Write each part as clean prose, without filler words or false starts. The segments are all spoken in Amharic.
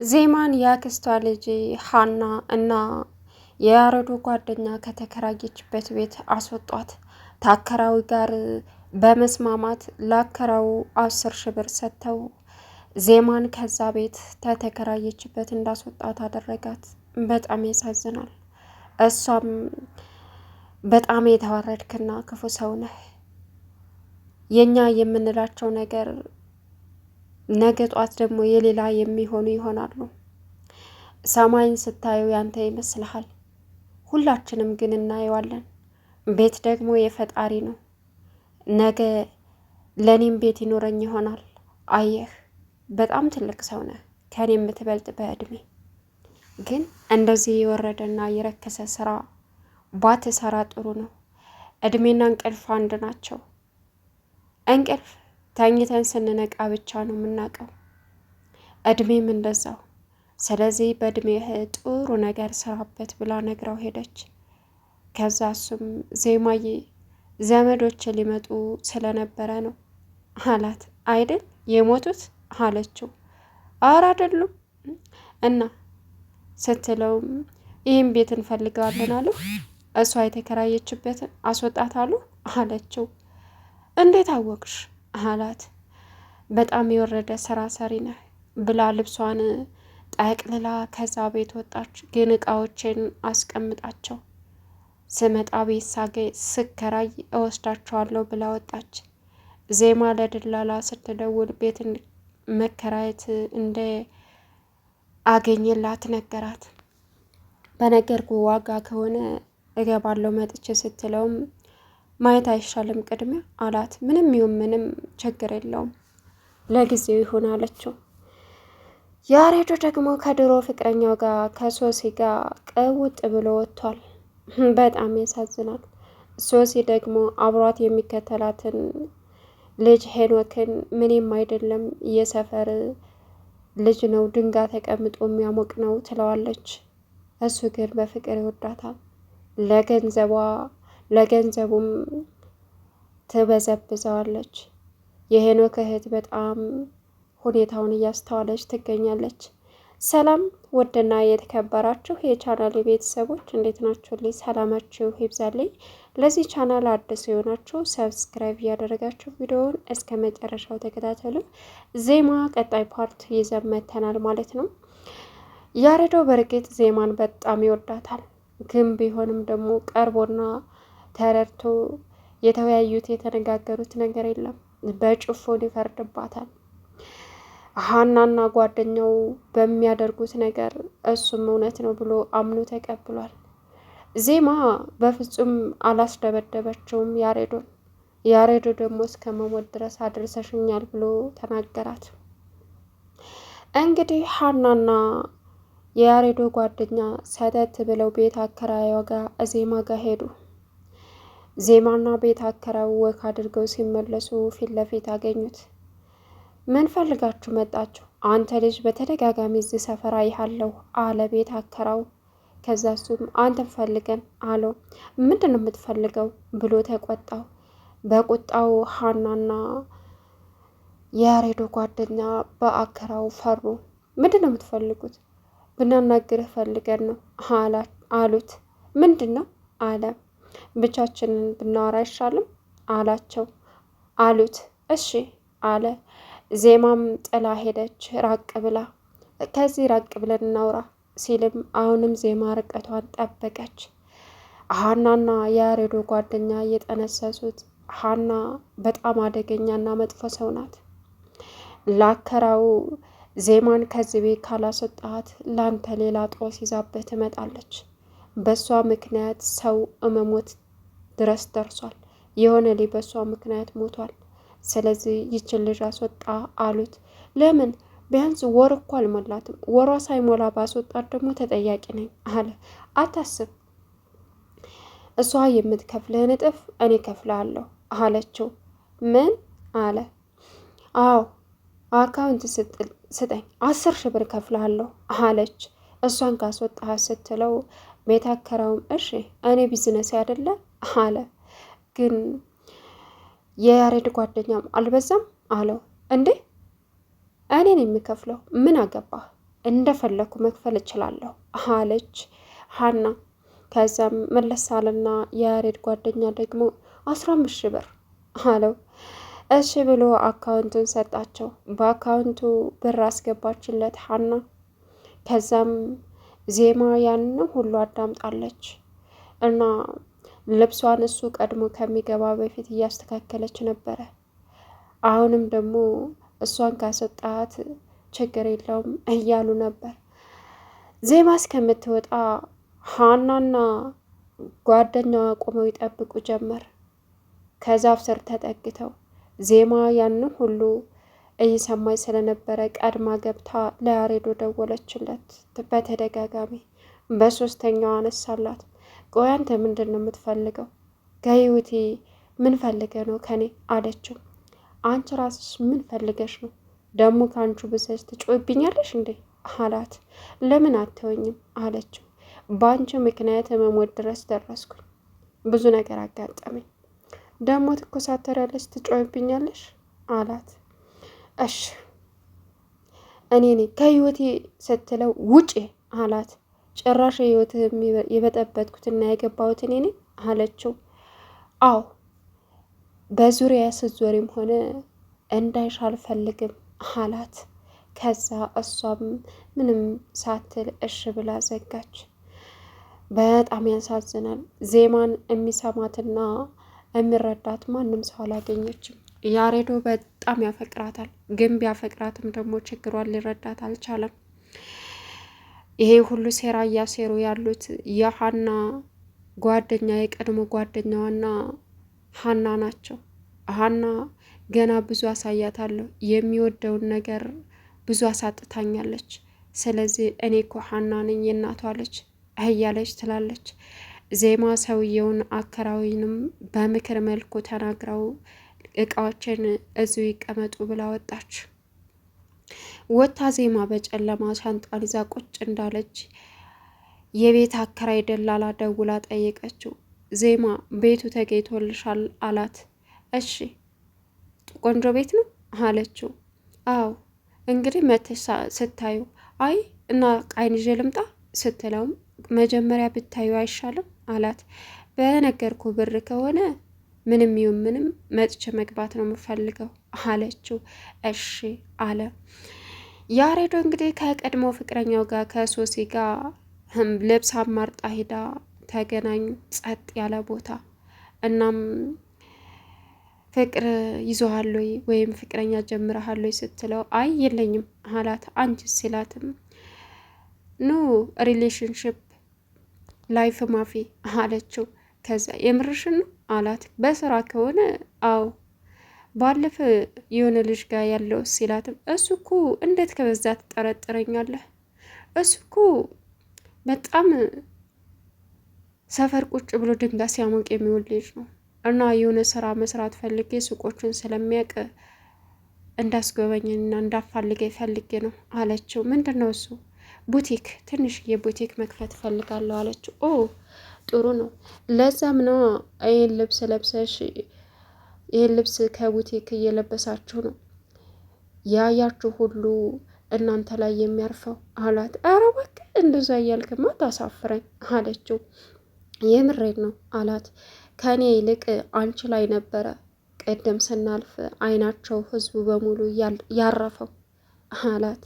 ዜማን የአክስቷ ልጅ ሀና እና የያሬዱ ጓደኛ ከተከራየችበት ቤት አስወጧት። ታከራዊ ጋር በመስማማት ለአከራዩ 10,000 ብር ሰጥተው ዜማን ከዛ ቤት ተተከራየችበት እንዳስወጣት አደረጋት። በጣም ያሳዝናል። እሷም በጣም የተዋረድክና ክፉ ሰው ነህ፣ የኛ የምንላቸው ነገር ነገ ጧት ደግሞ የሌላ የሚሆኑ ይሆናሉ። ሰማይን ስታዩ ያንተ ይመስልሃል፣ ሁላችንም ግን እናየዋለን። ቤት ደግሞ የፈጣሪ ነው። ነገ ለኔም ቤት ይኖረኝ ይሆናል። አየህ፣ በጣም ትልቅ ሰው ነህ፣ ከኔ የምትበልጥ በእድሜ። ግን እንደዚህ የወረደና የረከሰ ስራ ባትሰራ ጥሩ ነው። እድሜና እንቅልፍ አንድ ናቸው። እንቅልፍ ተኝተን ስንነቃ ብቻ ነው የምናውቀው፣ እድሜም እንደዛው። ስለዚህ በእድሜህ ጥሩ ነገር ስራበት ብላ ነግራው ሄደች። ከዛ እሱም ዜማዬ ዘመዶች ሊመጡ ስለነበረ ነው አላት። አይደል የሞቱት አለችው። ኧረ አይደሉም እና ስትለውም ይህም ቤት እንፈልገዋለን አሉ፣ እሷ የተከራየችበትን አስወጣት አሉ አለችው። እንዴት አወቅሽ አላት። በጣም የወረደ ስራ ሰሪ ነህ ብላ ልብሷን ጠቅልላ ከዛ ቤት ወጣች። ግን እቃዎችን አስቀምጣቸው ስመጣ ቤት ስከራይ እወስዳቸዋለሁ ብላ ወጣች። ዜማ ለድላላ ስትደውል ቤት መከራየት እንደ አገኘላት ነገራት። በነገርኩ ዋጋ ከሆነ እገባለሁ መጥቼ ስትለውም ማየት አይሻልም ቅድሚያ አላት። ምንም ይሁን ምንም ችግር የለውም ለጊዜው ይሁን አለችው። ያሬዱ ደግሞ ከድሮ ፍቅረኛው ጋር ከሶሲ ጋር ቅውጥ ብሎ ወጥቷል። በጣም ያሳዝናል። ሶሲ ደግሞ አብሯት የሚከተላትን ልጅ ሄኖክን ምንም አይደለም የሰፈር ልጅ ነው፣ ድንጋይ ተቀምጦ የሚያሞቅ ነው ትለዋለች። እሱ ግን በፍቅር ይወዳታል። ለገንዘቡም ትበዘብዘዋለች። የሄኖክ እህት በጣም ሁኔታውን እያስተዋለች ትገኛለች። ሰላም ውድና የተከበራችሁ የቻናል ቤተሰቦች እንዴት ናችሁ? ልይ ሰላማችሁ ይብዛልኝ። ለዚህ ቻናል አዲስ የሆናችሁ ሰብስክራይብ እያደረጋችሁ ቪዲዮውን እስከ መጨረሻው ተከታተሉ። ዜማ ቀጣይ ፓርት ይዘን መጥተናል ማለት ነው። ያሬዶ በእርግጥ ዜማን በጣም ይወዳታል። ግን ቢሆንም ደግሞ ቀርቦና ተረድቶ የተወያዩት የተነጋገሩት ነገር የለም። በጭፎን ይፈርድባታል። ሀናና ጓደኛው በሚያደርጉት ነገር እሱም እውነት ነው ብሎ አምኖ ተቀብሏል። ዜማ በፍጹም አላስደበደበችውም ያሬዶን። ያሬዶ ደግሞ እስከ መሞት ድረስ አድርሰሽኛል ብሎ ተናገራት። እንግዲህ ሀናና የያሬዶ ጓደኛ ሰተት ብለው ቤት አከራይዋ ጋር ዜማ ጋር ሄዱ። ዜማና ቤት አከራዩ ወክ አድርገው ሲመለሱ ፊት ለፊት አገኙት። ምን ፈልጋችሁ መጣችሁ? አንተ ልጅ በተደጋጋሚ እዚህ ሰፈራ ይሃለሁ አለ ቤት አከራው። ከዛ እሱም አንተን ፈልገን አለው። ምንድን ነው የምትፈልገው ብሎ ተቆጣው። በቁጣው ሀናና የያሬዶ ጓደኛ በአከራው ፈሩ። ምንድን ነው የምትፈልጉት? ብናናግርህ ፈልገን ነው አሉት። ምንድን ነው አለ። ብቻችንን ብናወራ አይሻልም አሉት። እሺ አለ። ዜማም ጥላ ሄደች ራቅ ብላ። ከዚህ ራቅ ብለን እናውራ ሲልም አሁንም ዜማ ርቀቷን ጠበቀች። ሀናና የያሬዶ ጓደኛ እየጠነሰሱት። ሀና በጣም አደገኛና መጥፎ ሰው ናት። ላከራው ዜማን ከዚህ ቤት ካላስወጣት ላንተ ሌላ ጦስ ይዛበት ትመጣለች። በሷ ምክንያት ሰው መሞት ድረስ ደርሷል። የሆነ ላይ በሷ ምክንያት ሞቷል። ስለዚህ ይችን ልጅ አስወጣ አሉት። ለምን? ቢያንስ ወር እኮ አልሞላትም። ወሯ ሳይሞላ ባስወጣት ደግሞ ተጠያቂ ነኝ አለ። አታስብ፣ እሷ የምትከፍልህን እጥፍ እኔ ከፍላለሁ አለችው። ምን አለ? አዎ አካውንት ስጠኝ 10,000 ብር ከፍላለሁ አለች። እሷን ካስወጣህ ስትለው ቤት አከራውም እሺ እኔ ቢዝነስ አይደለ አለ። ግን የያሬድ ጓደኛም አልበዛም አለው። እንዴ እኔን የሚከፍለው ምን አገባህ? እንደፈለኩ መክፈል እችላለሁ አለች ሀና። ከዛም መለስ አለና የያሬድ ጓደኛ ደግሞ 15 ሺህ ብር አለው። እሺ ብሎ አካውንቱን ሰጣቸው። በአካውንቱ ብር አስገባችለት ሀና። ከዛም ዜማ ያንን ሁሉ አዳምጣለች እና ልብሷን እሱ ቀድሞ ከሚገባ በፊት እያስተካከለች ነበረ። አሁንም ደግሞ እሷን ካሰጣት ችግር የለውም እያሉ ነበር። ዜማ እስከምትወጣ ሀናና ጓደኛዋ ቆመው ይጠብቁ ጀመር። ከዛፍ ስር ተጠግተው ዜማ ያንን ሁሉ እየሰማኝ ስለነበረ ቀድማ ገብታ ለያሬዶ ደወለችለት በተደጋጋሚ። በሶስተኛው አነሳላት። ቆይ አንተ ምንድን ነው የምትፈልገው? ከህይወቴ ምን ፈልገ ነው ከኔ አለችው። አንቺ ራስሽ ምን ፈልገሽ ነው ደግሞ? ከአንቺ ብሰሽ ትጮይብኛለሽ እንዴ አላት። ለምን አትወኝም አለችው። በአንቺ ምክንያት መሞት ድረስ ደረስኩኝ። ብዙ ነገር አጋጠመኝ። ደግሞ ትኮሳተሪያለሽ፣ ትጮይብኛለሽ አላት። እሺ እኔ ከህይወቴ ስትለው ውጪ አላት። ጭራሽ ህይወት የበጠበጥኩትና የገባሁት እኔ ነኝ አለችው። አዎ በዙሪያ ስትዞሪም ሆነ እንዳይሽ አልፈልግም አላት። ከዛ እሷም ምንም ሳትል እሽ ብላ ዘጋች። በጣም ያሳዝናል። ዜማን የሚሰማትና የሚረዳት ማንም ሰው አላገኘችም። ያሬዶ በጣም ያፈቅራታል፣ ግን ቢያፈቅራትም ደግሞ ችግሯን ሊረዳት አልቻለም። ይሄ ሁሉ ሴራ እያሴሩ ያሉት የሀና ጓደኛ የቀድሞ ጓደኛዋና ሀና ናቸው። ሀና ገና ብዙ አሳያታለሁ፣ የሚወደውን ነገር ብዙ አሳጥታኛለች። ስለዚህ እኔ እኮ ሀና ነኝ የእናቷ ልጅ እያለች ትላለች። ዜማ ሰውየውን አከራዊንም በምክር መልኩ ተናግረው እቃዎችን እዚሁ ይቀመጡ ብላ ወጣች። ወታ ዜማ በጨለማ ሻንጣን ይዛ ቁጭ እንዳለች የቤት አከራይ ደላላ ደውላ ጠየቀችው። ዜማ ቤቱ ተገኝቶልሻል አላት። እሺ ቆንጆ ቤት ነው አለችው። አዎ እንግዲህ መተሽ ስታዩ አይ እና ቃይን ይዤ ልምጣ ስትለውም መጀመሪያ ብታዩ አይሻልም አላት። በነገርኩ ብር ከሆነ ምንም ይሁን ምንም መጥቼ መግባት ነው የምፈልገው አለችው። እሺ አለ። ያሬዶ እንግዲህ ከቀድሞ ፍቅረኛው ጋር ከሶሲ ጋር ልብስ አማርጣ ሄዳ ተገናኙ፣ ጸጥ ያለ ቦታ። እናም ፍቅር ይዞሃል ወይም ፍቅረኛ ጀምረሃል ስትለው አይ የለኝም አላት። አንቺስ ሲላትም ኖ ሪሌሽንሽፕ ላይፍ ማፊ አለችው። ከዛ የምርሽን ነው አላት። በስራ ከሆነ አዎ ባለፈ የሆነ ልጅ ጋር ያለው ሲላትም እሱ እኮ እንዴት ከበዛ ትጠረጥረኛለህ? እሱ እኮ በጣም ሰፈር ቁጭ ብሎ ድንጋይ ሲያሞቅ የሚውል ልጅ ነው እና የሆነ ስራ መስራት ፈልጌ ሱቆችን ስለሚያውቅ እንዳስጎበኝና እንዳፋልገኝ ፈልጌ ነው አለችው። ምንድን ነው እሱ? ቡቲክ፣ ትንሽዬ ቡቲክ መክፈት ፈልጋለሁ አለችው። ኦ ጥሩ ነው። ለዛም ነው ይህን ልብስ ለብሰሽ ይህን ልብስ ከቡቲክ እየለበሳችሁ ነው ያያችሁ ሁሉ እናንተ ላይ የሚያርፈው አላት። ኧረ እባክህ እንደዛ እያልክማ ታሳፍረኝ አለችው። የምሬድ ነው አላት። ከኔ ይልቅ አንቺ ላይ ነበረ ቀደም ስናልፍ አይናቸው ህዝቡ በሙሉ ያረፈው አላት።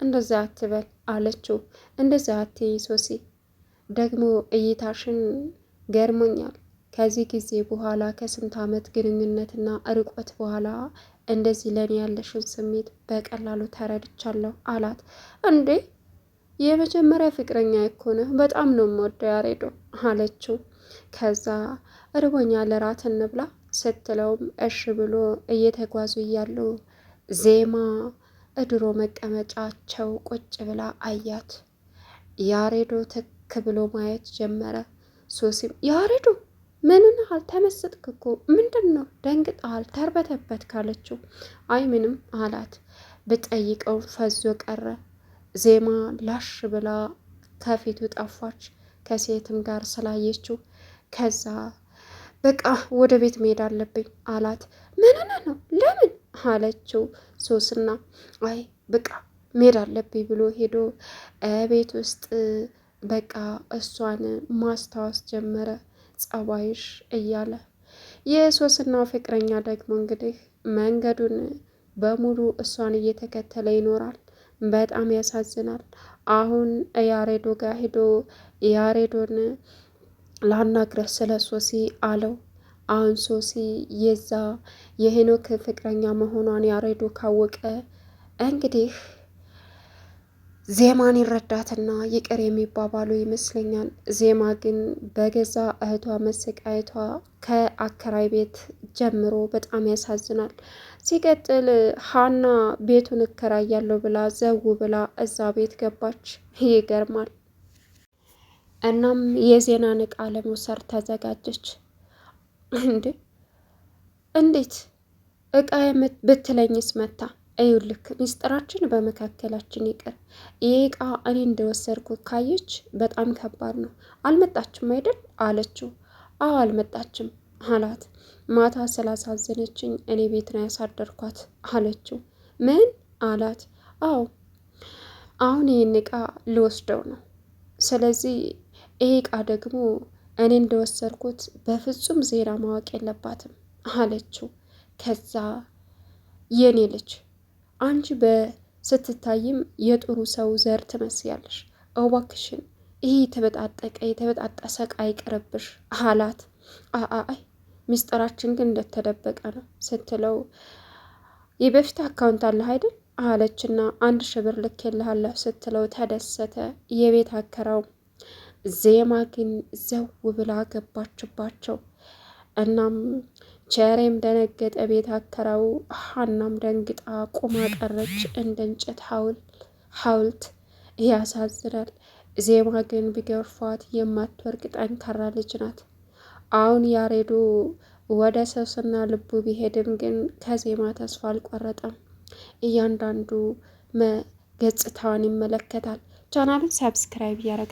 እንደዛ አትበል አለችው። እንደዛ አትይ ሶሲ፣ ደግሞ እይታሽን ገርሞኛል። ከዚህ ጊዜ በኋላ ከስንት ዓመት ግንኙነትና ርቆት በኋላ እንደዚህ ለኔ ያለሽን ስሜት በቀላሉ ተረድቻለሁ አላት። እንዴ የመጀመሪያ ፍቅረኛ የኮነ በጣም ነው የምወደው ያሬዶ አለችው። ከዛ እርቦኛል እራት እንብላ ስትለውም እሺ ብሎ እየተጓዙ እያሉ ዜማ እድሮ መቀመጫቸው ቁጭ ብላ አያት። ያሬዶ ትክ ብሎ ማየት ጀመረ። ሶሲም ያሬዶ ምንን ተመሰጥክ እኮ ምንድን ነው ደንግጠሃል ተርበተበት ካለችው አይ ምንም አላት። ብጠይቀው ፈዞ ቀረ። ዜማ ላሽ ብላ ከፊቱ ጠፋች ከሴትም ጋር ስላየችው። ከዛ በቃ ወደ ቤት መሄድ አለብኝ አላት። ምንን ነው ለምን አለችው ሶስና። አይ በቃ መሄድ አለብኝ ብሎ ሄዶ ቤት ውስጥ በቃ እሷን ማስታወስ ጀመረ። ጸባይሽ እያለ የሶስና ፍቅረኛ ደግሞ እንግዲህ መንገዱን በሙሉ እሷን እየተከተለ ይኖራል። በጣም ያሳዝናል። አሁን ያሬዶ ጋር ሄዶ ያሬዶን ላናግረህ ስለ ሶሲ አለው። አሁን ሶሲ የዛ የሄኖክ ፍቅረኛ መሆኗን ያሬዶ ካወቀ እንግዲህ ዜማን ይረዳትና ይቅር የሚባባሉ ይመስለኛል። ዜማ ግን በገዛ እህቷ መሰቃየቷ ከአከራይ ቤት ጀምሮ በጣም ያሳዝናል። ሲቀጥል ሀና ቤቱን እከራያለሁ ብላ ዘው ብላ እዛ ቤት ገባች። ይገርማል። እናም የዜናን ዕቃ ለመውሰድ ተዘጋጀች። እንዴት ዕቃ ብትለኝስ መታ እዩልክ ሚስጥራችን በመካከላችን ይቅር። ይህ ዕቃ እኔ እንደወሰድኩት ካየች በጣም ከባድ ነው። አልመጣችም አይደል አለችው። አዎ አልመጣችም አላት። ማታ ስላሳዘነችኝ እኔ ቤት ነው ያሳደርኳት አለችው። ምን አላት? አዎ አሁን ይህን ዕቃ ልወስደው ነው። ስለዚህ ይህ ዕቃ ደግሞ እኔ እንደወሰድኩት በፍጹም ዜና ማወቅ የለባትም አለችው። ከዛ የኔ ልጅ አንቺ ስትታይም የጥሩ ሰው ዘር ትመስያለሽ፣ እባክሽን ይህ የተበጣጠሰ ዕቃ ይቅርብሽ አላት። አይ ሚስጥራችን ግን እንደተደበቀ ነው ስትለው የበፊት አካውንት አለህ አይደል አለችና 1000 ብር ልኬልሃለሁ ስትለው ተደሰተ። የቤት አከራው ዜማ ግን ዘው ብላ ገባችባቸው። እናም ቸሬም ደነገጠ። ቤት አከራው ሀናም ደንግጣ ቁማ ቀረች እንደ እንጨት ሐውልት። ያሳዝናል። ዜማ ግን ቢገርፏት የማትወርቅ ጠንካራ ልጅ ናት። አሁን ያሬዱ ወደ ሶስና ልቡ ቢሄድም ግን ከዜማ ተስፋ አልቆረጠም። እያንዳንዱ ገጽታዋን ይመለከታል። ቻናሉን ሰብስክራይብ እያረገ